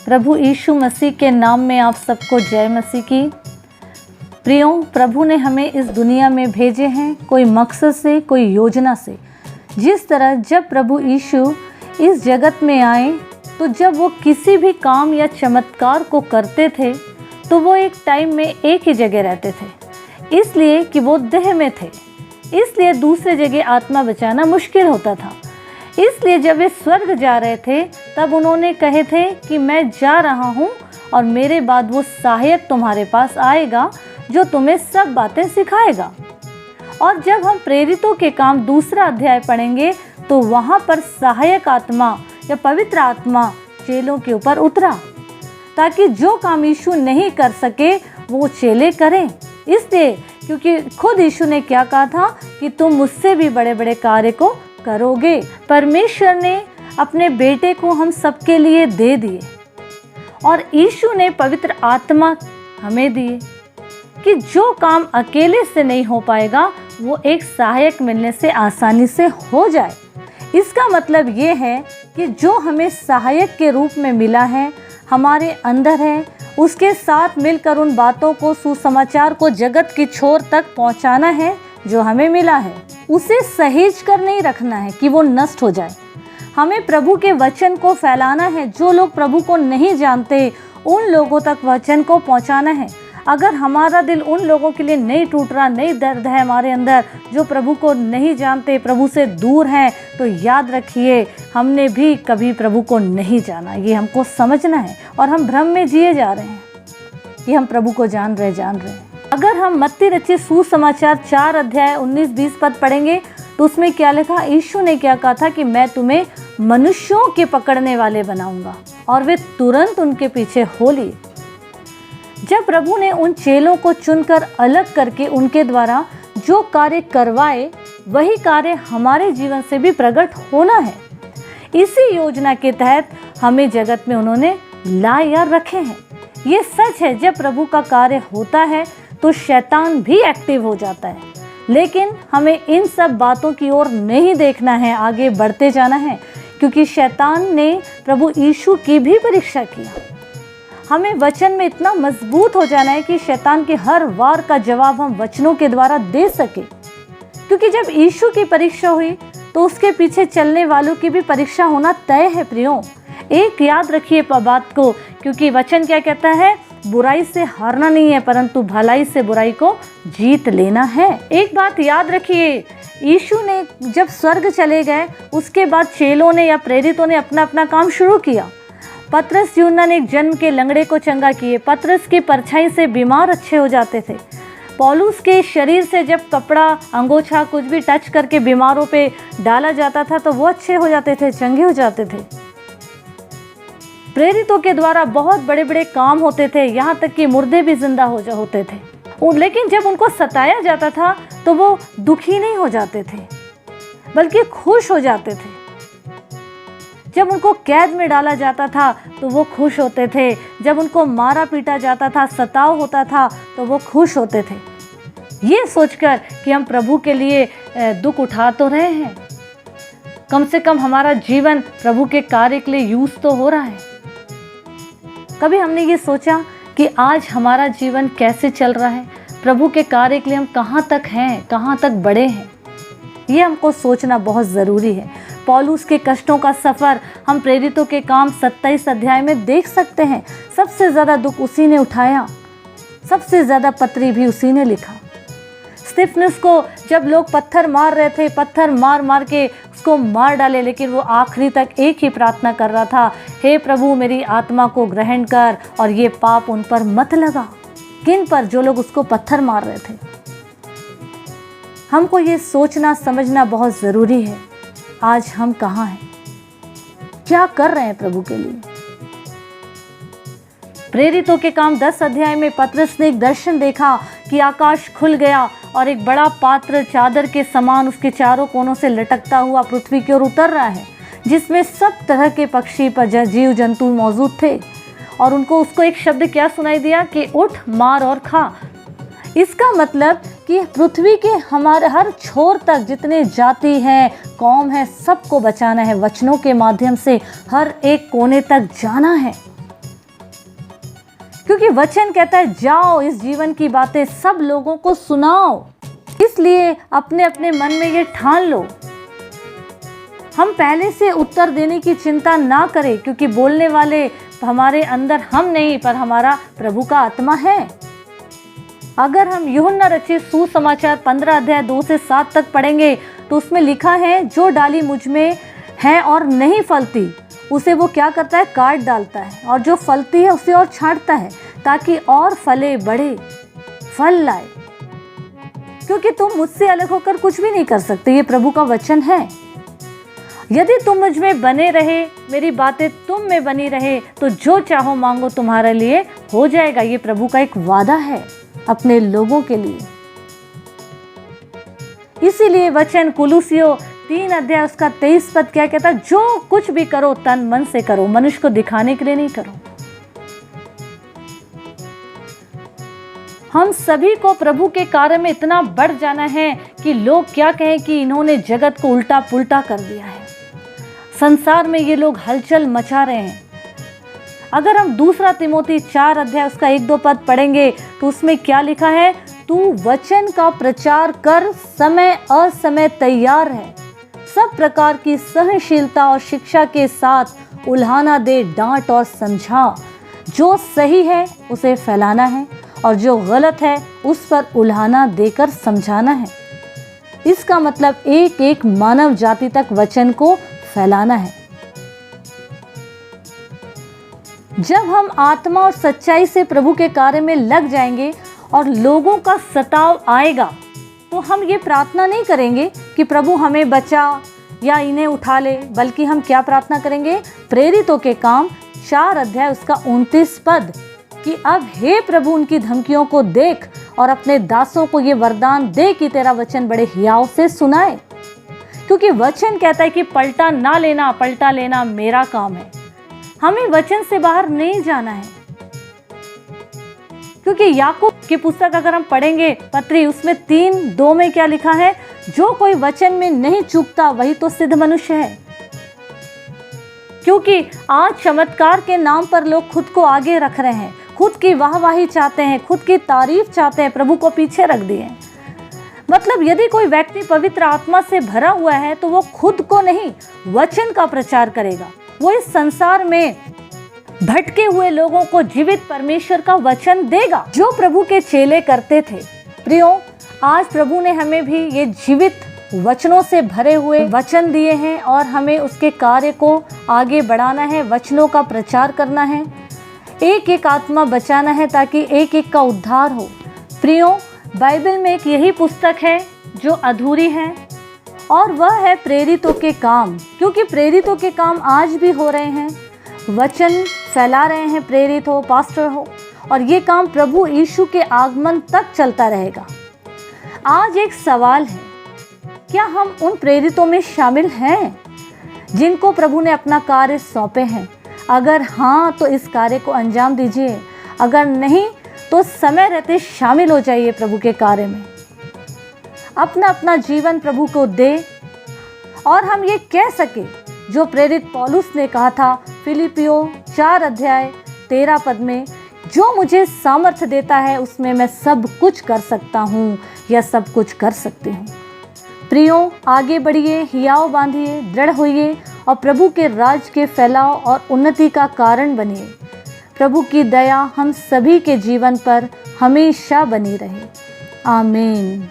प्रभु यीशु मसीह के नाम में आप सबको जय मसीह की। प्रियो, प्रभु ने हमें इस दुनिया में भेजे हैं कोई मकसद से, कोई योजना से। जिस तरह जब प्रभु यीशु इस जगत में आए तो जब वो किसी भी काम या चमत्कार को करते थे तो वो एक टाइम में एक ही जगह रहते थे, इसलिए कि वो देह में थे, इसलिए दूसरे जगह आत्मा बचाना मुश्किल होता था। इसलिए जब वे स्वर्ग जा रहे थे तब उन्होंने कहे थे कि मैं जा रहा हूँ और मेरे बाद वो सहायक तुम्हारे पास आएगा जो तुम्हें सब बातें सिखाएगा। और जब हम प्रेरितों के काम दूसरा अध्याय पढ़ेंगे तो वहाँ पर सहायक आत्मा या पवित्र आत्मा चेलों के ऊपर उतरा, ताकि जो काम यीशु नहीं कर सके वो चेले करें। इसलिए क्योंकि खुद यीशु ने क्या कहा था कि तुम मुझसे भी बड़े बड़े कार्य को करोगे। परमेश्वर ने अपने बेटे को हम सबके लिए दे दिए और यीशु ने पवित्र आत्मा हमें दिए कि जो काम अकेले से नहीं हो पाएगा वो एक सहायक मिलने से आसानी से हो जाए। इसका मतलब ये है कि जो हमें सहायक के रूप में मिला है, हमारे अंदर है, उसके साथ मिलकर उन बातों को, सुसमाचार को जगत की छोर तक पहुंचाना है जो हमें मिला है। उसे सहेज कर नहीं रखना है कि वो नष्ट हो जाए। हमें प्रभु के वचन को फैलाना है। जो लोग प्रभु को नहीं जानते उन लोगों तक वचन को पहुंचाना है। अगर हमारा दिल उन लोगों के लिए नहीं टूट रहा, नहीं दर्द है हमारे अंदर, जो प्रभु को नहीं जानते, प्रभु से दूर हैं, तो याद रखिए हमने भी कभी प्रभु को नहीं जाना। ये हमको समझना है और हम भ्रम में जिए जा रहे हैं कि हम प्रभु को जान रहे हैं। अगर हम मत्ती रचित सुसमाचार 4 अध्याय 19-20 पद पढ़ेंगे तो उसमें क्या लिखा? यीशु ने क्या कहा था कि मैं तुम्हें मनुष्यों के पकड़ने वाले बनाऊंगा, और वे तुरंत उनके पीछे हो लिए। जब प्रभु ने उन चेलों को चुनकर अलग करके उनके द्वारा जो कार्य करवाए, वही कार्य हमारे जीवन से भी प्रकट होना है। इसी योजना के तहत हमें जगत में उन्होंने लाए या रखे हैं। ये सच है, जब प्रभु का कार्य होता है तो शैतान भी एक्टिव हो जाता है, लेकिन हमें इन सब बातों की ओर नहीं देखना है, आगे बढ़ते जाना है, क्योंकि शैतान ने प्रभु यीशु की भी परीक्षा किया। हमें वचन में इतना मजबूत हो जाना है कि शैतान के हर वार का जवाब हम वचनों के द्वारा दे सके, क्योंकि जब यीशु की परीक्षा हुई तो उसके पीछे चलने वालों की भी परीक्षा होना तय है। प्रियो, एक याद रखिए बात को, क्योंकि वचन क्या कहता है? बुराई से हारना नहीं है, परंतु भलाई से बुराई को जीत लेना है। एक बात याद रखिए, यीशु ने जब स्वर्ग चले गए उसके बाद चेलों ने या प्रेरितों ने अपना अपना काम शुरू किया। पतरस यूहन्ना ने एक जन्म के लंगड़े को चंगा किए। पतरस की परछाई से बीमार अच्छे हो जाते थे। पौलुस के शरीर से जब कपड़ा, अंगोछा कुछ भी टच करके बीमारों पे डाला जाता था तो वो अच्छे हो जाते थे, चंगे हो जाते थे। प्रेरितों के द्वारा बहुत बड़े बड़े काम होते थे, यहाँ तक कि मुर्दे भी जिंदा होते थे। लेकिन जब उनको सताया जाता था तो वो दुखी नहीं हो जाते थे, बल्कि खुश हो जाते थे। जब उनको कैद में डाला जाता था तो वो खुश होते थे। जब उनको मारा पीटा जाता था, सताव होता था, तो वो खुश होते थे, ये सोचकर कि हम प्रभु के लिए दुख उठा तो रहे हैं, कम से कम हमारा जीवन प्रभु के कार्य के लिए यूज तो हो रहा है। कभी हमने ये सोचा कि आज हमारा जीवन कैसे चल रहा है, प्रभु के कार्य के लिए हम कहाँ तक हैं, कहाँ तक बढ़े हैं? ये हमको सोचना बहुत ज़रूरी है। पौलुस के कष्टों का सफ़र हम प्रेरितों के काम 27 अध्याय में देख सकते हैं। सबसे ज़्यादा दुख उसी ने उठाया, सबसे ज़्यादा पत्री भी उसी ने लिखा। स्तिफनुस को जब लोग पत्थर मार रहे थे, पत्थर मार मार के उसको मार डाले, लेकिन वो आखिरी तक एक ही प्रार्थना कर रहा था, हे प्रभु मेरी आत्मा को ग्रहण कर और ये पाप उन पर मत लगा। किन पर? जो लोग उसको पत्थर मार रहे थे। हमको ये सोचना समझना बहुत ज़रूरी है, आज हम कहाँ हैं, क्या कर रहे हैं प्रभु के लिए। प्रेरितों के काम 10 अध्याय में पतरस ने एक दर्शन देखा कि आकाश खुल गया और एक बड़ा पात्र चादर के समान उसके चारों कोनों से लटकता हुआ पृथ्वी की ओर उतर रहा है, जिसमें सब तरह के पक्षी, जीव जंतु मौजूद थे। और उसको एक शब्द क्या सुनाई दिया कि उठ, मार और खा। इसका मतलब कि पृथ्वी के हमारे हर छोर तक जितने जाति हैं, कौम है, सबको बचाना है। वचनों के माध्यम से हर एक कोने तक जाना है। क्योंकि वचन कहता है जाओ इस जीवन की बातें सब लोगों को सुनाओ। इसलिए अपने अपने मन में ये ठान लो, हम पहले से उत्तर देने की चिंता ना करें, क्योंकि बोलने वाले हमारे अंदर हम नहीं पर हमारा प्रभु का आत्मा है। अगर हम यूहन्ना रचित सुसमाचार 15 अध्याय 2 से 7 तक पढ़ेंगे तो उसमें लिखा है, जो डाली मुझ में है और नहीं फलती उसे वो क्या करता है, काट डालता है, और जो फलती है उसे और छांटता है ताकि और फले बढ़े, फल लाए। क्योंकि तुम मुझसे अलग होकर कुछ भी नहीं कर सकते, ये प्रभु का वचन है। यदि तुम मुझ में बने रहे, मेरी बातें तुम में बनी रहे, तो जो चाहो मांगो तुम्हारे लिए हो जाएगा। ये प्रभु का एक वादा है अपने लोगों के लिए। इसीलिए वचन कुलुसियों 3 अध्याय उसका 23 पद क्या कहता है, जो कुछ भी करो तन मन से करो, मनुष्य को दिखाने के लिए नहीं करो। हम सभी को प्रभु के कार्य में इतना बढ़ जाना है कि लोग क्या कहें कि इन्होंने जगत को उल्टा पुल्टा कर दिया है। संसार में ये लोग हलचल मचा रहे हैं। अगर हम 2 तिमोथी 4 अध्याय उसका 1-2 पद पढ़ेंगे तो उसमें क्या लिखा है, तू वचन का प्रचार कर, समय असमय तैयार है, सब प्रकार की सहनशीलता और शिक्षा के साथ उल्हाना दे, डांट और समझा। जो सही है उसे फैलाना है और जो गलत है उस पर उल्हाना देकर समझाना है। इसका मतलब एक एक मानव जाति तक वचन को फैलाना है। जब हम आत्मा और सच्चाई से प्रभु के कार्य में लग जाएंगे और लोगों का सताव आएगा तो हम ये प्रार्थना नहीं करेंगे कि प्रभु हमें बचा या इन्हें उठा ले, बल्कि हम क्या प्रार्थना करेंगे, प्रेरितों के काम 4 अध्याय उसका 29 पद कि अब हे प्रभु उनकी धमकियों को देख और अपने दासों को ये वरदान दे कि तेरा वचन बड़े हियाव से सुनाए। क्योंकि वचन कहता है कि पलटा ना लेना, पलटा लेना मेरा काम है। हमें वचन से बाहर नहीं जाना है। क्योंकि याकूब की पुस्तक अगर हम पढ़ेंगे पत्री, उसमें 3:2 में क्या लिखा है, जो कोई वचन में नहीं चूकता वही तो सिद्ध मनुष्य है। क्योंकि आज चमत्कार के नाम पर लोग खुद को आगे रख रहे हैं, खुद की वाहवाही चाहते हैं, खुद की तारीफ चाहते हैं, प्रभु को पीछे रख दिए। मतलब यदि कोई व्यक्ति पवित्र आत्मा से भरा हुआ है तो वो खुद को नहीं, वचन का प्रचार करेगा। वो इस संसार में भटके हुए लोगों को जीवित परमेश्वर का वचन देगा, जो प्रभु के चेले करते थे। प्रियो, आज प्रभु ने हमें भी ये जीवित वचनों से भरे हुए वचन दिए हैं और हमें उसके कार्य को आगे बढ़ाना है, वचनों का प्रचार करना है, एक एक आत्मा बचाना है ताकि एक एक का उद्धार हो। प्रियो, बाइबल में एक यही पुस्तक है जो अधूरी है और वह है प्रेरितों के काम। क्योंकि प्रेरितों के काम आज भी हो रहे हैं, वचन फैला रहे हैं, प्रेरित हो, पास्टर हो, और ये काम प्रभु यीशु के आगमन तक चलता रहेगा। आज एक सवाल है, क्या हम उन प्रेरितों में शामिल हैं जिनको प्रभु ने अपना कार्य सौंपे हैं? अगर हाँ तो इस कार्य को अंजाम दीजिए, अगर नहीं तो समय रहते शामिल हो जाइए प्रभु के कार्य में। अपना अपना जीवन प्रभु को दे और हम ये कह सके जो प्रेरित पौलुस ने कहा था फिलिपियों 4 अध्याय 13 पद में, जो मुझे सामर्थ्य देता है उसमें मैं सब कुछ कर सकता हूँ या सब कुछ कर सकती हूँ। प्रियो, आगे बढ़िए, हियाव बांधिए, दृढ़ होइए और प्रभु के राज के फैलाव और उन्नति का कारण बनिए। प्रभु की दया हम सभी के जीवन पर हमेशा बनी रहे। आमीन।